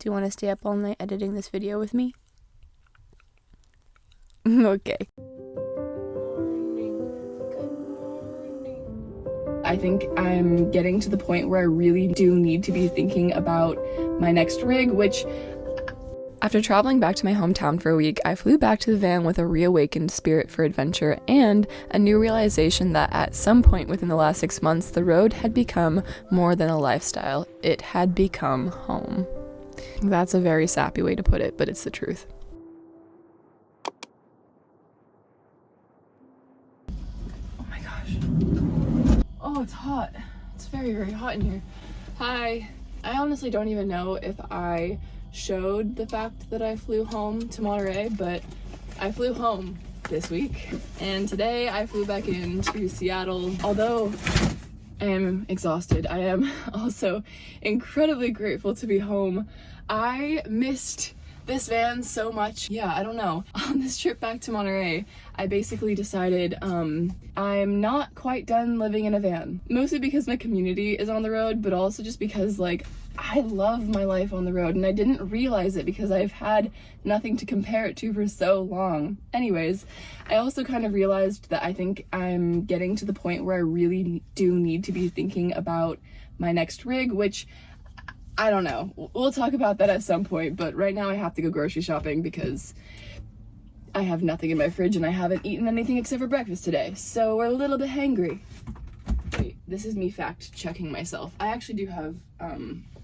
Do you want to stay up all night editing this video with me? Okay. I think I'm getting to the point where I really do need to be thinking about my next rig, which after traveling back to my hometown for a week, I flew back to the van with a reawakened spirit for adventure and a new realization that at some point within the last 6 months, the road had become more than a lifestyle. It had become home. That's a very sappy way to put it, but it's the truth. Oh my gosh. Oh, it's hot. It's very, very hot in here. Hi. I honestly don't even know if I showed the fact that I flew home to Monterey, but I flew home this week, and today I flew back into Seattle. Although I am exhausted, I am also incredibly grateful to be home. I missed this van so much. Yeah, I don't know. On this trip back to Monterey, I basically decided I'm not quite done living in a van. Mostly because my community is on the road, but also just because, like, I love my life on the road, and I didn't realize it because I've had nothing to compare it to for so long. Anyways, I also kind of realized that I think I'm getting to the point where I really do need to be thinking about my next rig, which I don't know. We'll talk about that at some point, but right now I have to go grocery shopping because I have nothing in my fridge and I haven't eaten anything except for breakfast today, so we're a little bit hangry. Wait, this is me fact checking myself. I actually do have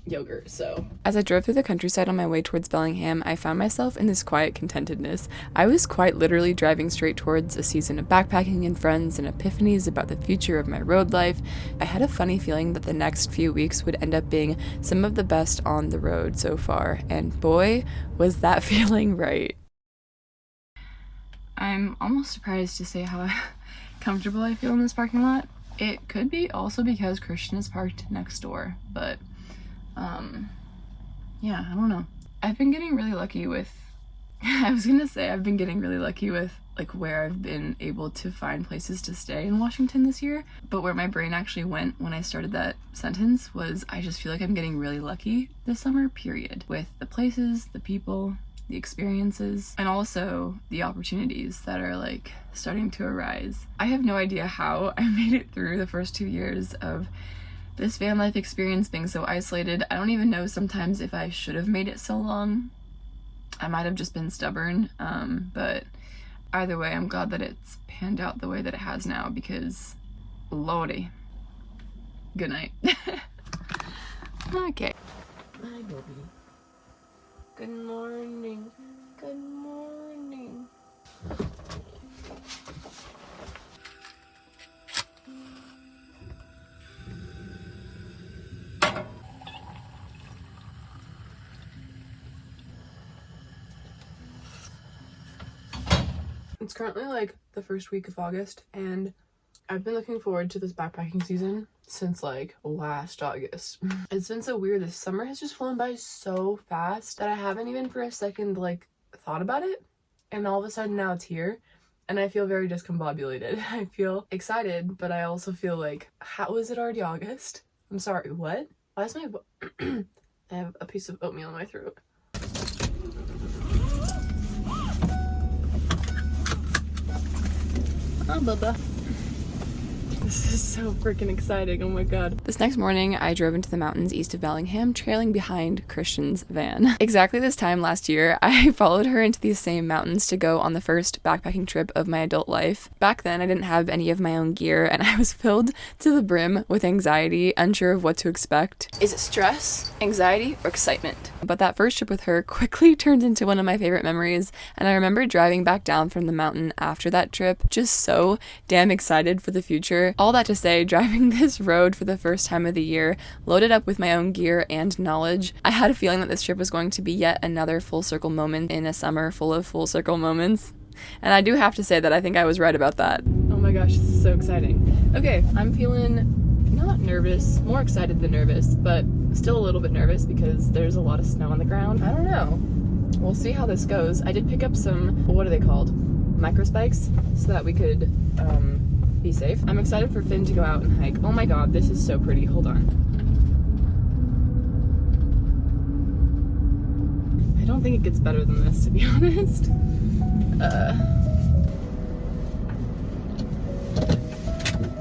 yogurt, so. As I drove through the countryside on my way towards Bellingham, I found myself in this quiet contentedness. I was quite literally driving straight towards a season of backpacking and friends and epiphanies about the future of my road life. I had a funny feeling that the next few weeks would end up being some of the best on the road so far, and boy, was that feeling right. I'm almost surprised to say how comfortable I feel in this parking lot. It could be also because Christian is parked next door, but yeah, I don't know. I've been getting really lucky with, I've been getting really lucky with like where I've been able to find places to stay in Washington this year, but where my brain actually went when I started that sentence was I just feel like I'm getting really lucky this summer, period, with the places, the people, the experiences, and also the opportunities that are like starting to arise. I have no idea how I made it through the first 2 years of this van life experience being so isolated. I don't even know sometimes if I should have made it so long. I might have just been stubborn, but either way, I'm glad that it's panned out the way that it has now because, lordy. Good night. Okay. Hi, baby. Good morning. Good morning. It's currently like the first week of August, and I've been looking forward to this backpacking season since like last August. It's been so weird. This summer has just flown by so fast that I haven't even for a second like thought about it, and all of a sudden now it's here and I feel very discombobulated. I feel excited, but I also feel like, how is it already August? I'm sorry, what? Why is my I have a piece of oatmeal in my throat. Oh, Bubba. This is so freaking exciting, oh my god. This next morning, I drove into the mountains east of Bellingham, trailing behind Christian's van. Exactly this time last year, I followed her into these same mountains to go on the first backpacking trip of my adult life. Back then, I didn't have any of my own gear, and I was filled to the brim with anxiety, unsure of what to expect. Is it stress, anxiety, or excitement? But that first trip with her quickly turned into one of my favorite memories, and I remember driving back down from the mountain after that trip, just so damn excited for the future. All that to say, driving this road for the first time of the year, loaded up with my own gear and knowledge, I had a feeling that this trip was going to be yet another full circle moment in a summer full of full circle moments. And I do have to say that I think I was right about that. Oh my gosh, this is so exciting. Okay, I'm feeling not nervous, more excited than nervous, but still a little bit nervous because there's a lot of snow on the ground. I don't know. We'll see how this goes. I did pick up some, what are they called? Micro spikes, so that we could be safe. I'm excited for Finn to go out and hike. Oh my god, this is so pretty. Hold on. don't think it gets better than this, to be honest.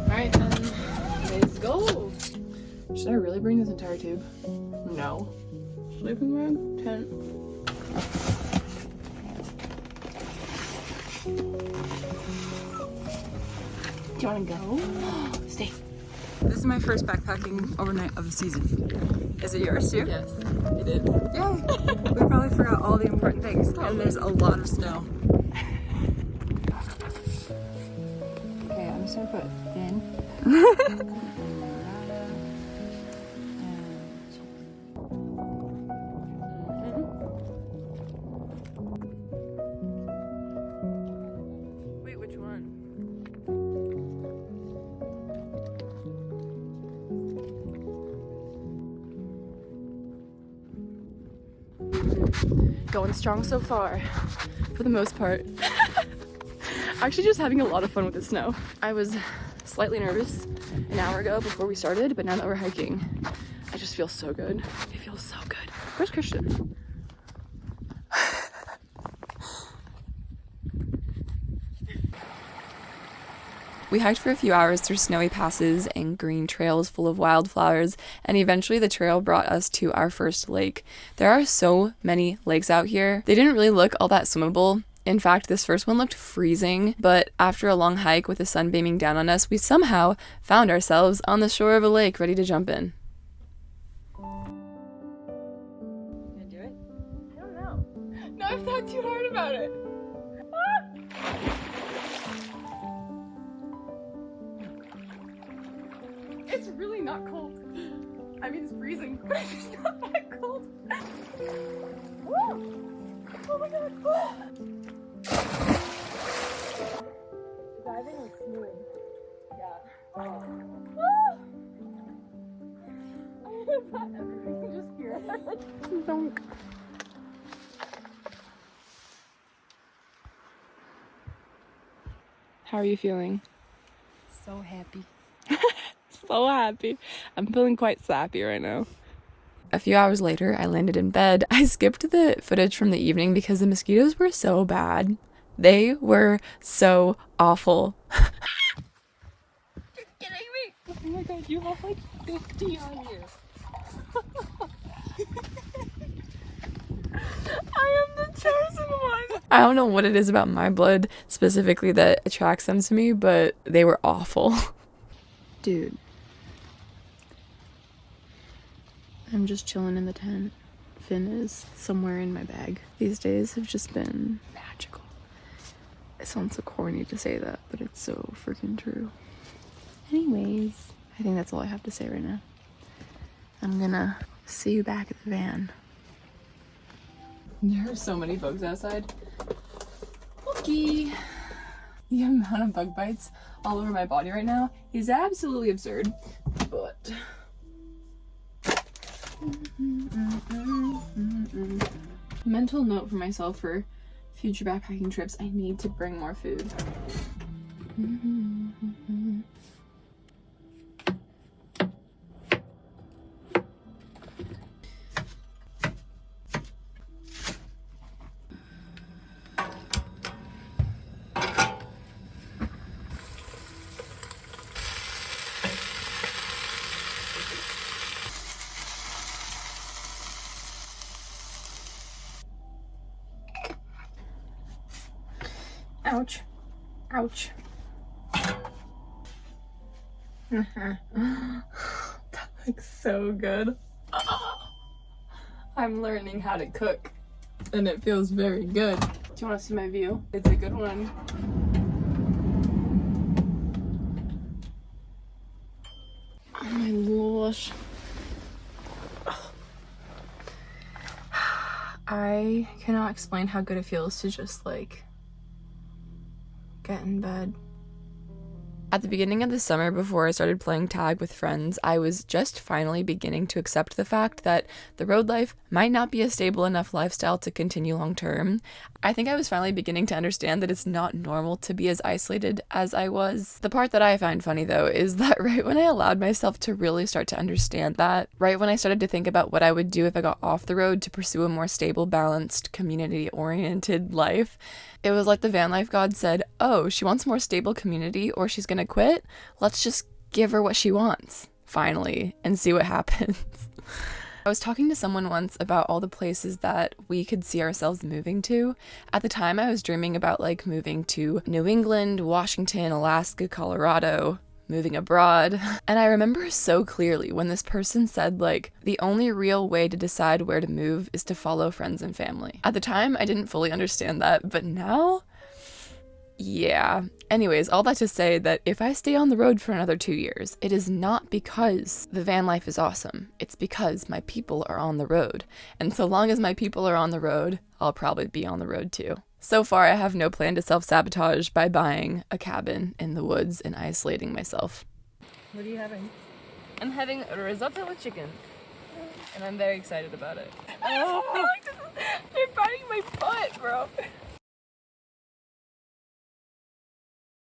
Alright then, let's go. Should I really bring this entire tube? No. Sleeping bag, tent. Do you want to go? Stay. This is my first backpacking overnight of the season. Is it yours too? Yes, it is. Yay! We probably forgot all the important things, and there's a lot of snow. Okay, I'm just gonna put thin. Wait, which one? Going strong so far, for the most part. Actually just having a lot of fun with the snow. I was slightly nervous an hour ago before we started, but now that we're hiking, I just feel so good. It feels so good. Where's Christian? We hiked for a few hours through snowy passes and green trails full of wildflowers, and eventually the trail brought us to our first lake. There are so many lakes out here. They didn't really look all that swimmable. In fact, this first one looked freezing, but after a long hike with the sun beaming down on us, we somehow found ourselves on the shore of a lake ready to jump in. Can I do it? I don't know. No, I've thought too hard about it. It's really not cold. I mean, it's freezing, but it's not that cold. Oh my god. Diving was smooth. Yeah. I thought everything could just hear it. Don't. How are you feeling? So happy. So happy. I'm feeling quite sappy right now. A few hours later, I landed in bed. I skipped the footage from the evening because the mosquitoes were so bad. They were so awful. You're kidding me! Oh my god, you have like 50 on you. I am the chosen one. I don't know what it is about my blood specifically that attracts them to me, but they were awful. Dude. I'm just chilling in the tent. Finn is somewhere in my bag. These days have just been magical. It sounds so corny to say that, but it's so freaking true. Anyways, I think that's all I have to say right now. I'm gonna see you back at the van. There are so many bugs outside. Okay. The amount of bug bites all over my body right now is absolutely absurd, but mental note for myself for future backpacking trips: I need to bring more food. Ouch. Ouch. That looks so good. I'm learning how to cook, and it feels very good. Do you want to see my view? It's a good one. Oh my gosh. I cannot explain how good it feels to just like get in bed At the beginning of the summer, before I started playing tag with friends, I was just finally beginning to accept the fact that the road life might not be a stable enough lifestyle to continue long term. I think I was finally beginning to understand that it's not normal to be as isolated as I was. The part that I find funny, though, is that right when I allowed myself to really start to understand that, right when I started to think about what I would do if I got off the road to pursue a more stable, balanced, community-oriented life, it was like the van life god said, oh, she wants more stable community or she's gonna quit? Let's just give her what she wants, finally, and see what happens. I was talking to someone once about all the places that we could see ourselves moving to. At the time, I was dreaming about like moving to New England, Washington, Alaska, Colorado, moving abroad. And I remember so clearly when this person said like, the only real way to decide where to move is to follow friends and family. At the time, I didn't fully understand that, but now, yeah. Anyways, all that to say that if I stay on the road for another 2 years, it is not because the van life is awesome. It's because my people are on the road. And so long as my people are on the road, I'll probably be on the road too. So far, I have no plan to self-sabotage by buying a cabin in the woods and isolating myself. What are you having? I'm having a risotto with chicken, and I'm very excited about it. Oh.